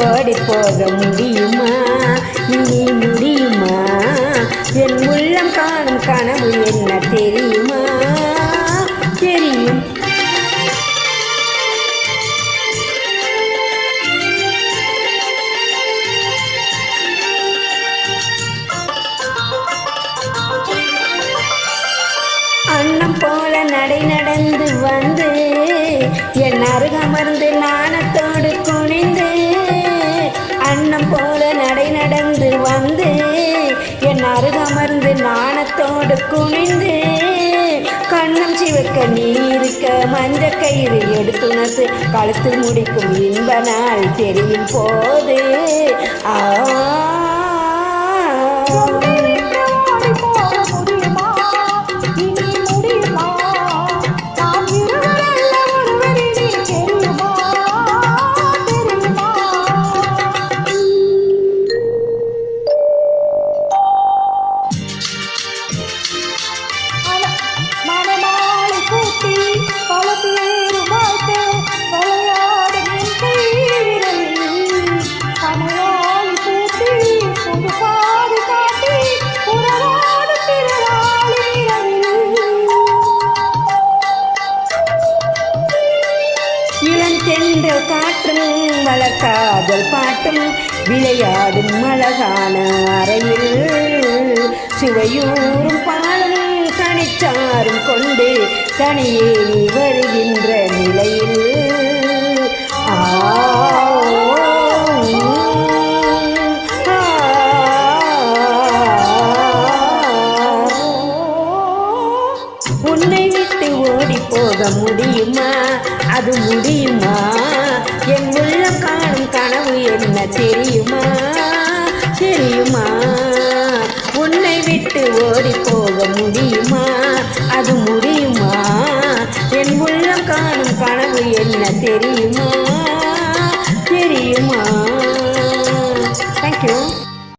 ஓடி போக முடியுமா? இனி முடியுமா? என் உள்ளம் காணும் கனவு என்ன தெரியுமா? தெரியும். அன்னம் போல நடை நடந்து வந்து என் அருகமர்ந்து நாணத்தோடு குனிந்து, அன்னம் போல நடை நடந்து வந்து என் அருகமர்ந்து நாணத்தோடு குனிந்து, கண்ணம் சிவக்க நீருக்க மஞ்ச கயிறு எடுத்துணர்த்து கழுத்தில் முடிக்கும் இன்ப நாள் தெரியும் போது இளந்தென்றல் காற்றும் வளர்காதல் பாட்டும் விளையாடும் அழகான அறையில் சுவையூறும் பாலும் கனிச்சாரும் கொண்டு தனியே நீ வருகின்ற நிலையில் உன்னை விட்டு ஓடி போக முடியுமா? அது முடியுமா? என் உள்ளம் காணும் கனவு என்ன தெரியுமா? தெரியுமா? உன்னை விட்டு ஓடி போக முடியுமா? அது முடியுமா? என் உள்ளம் காணும் கனவு என்ன தெரியுமா?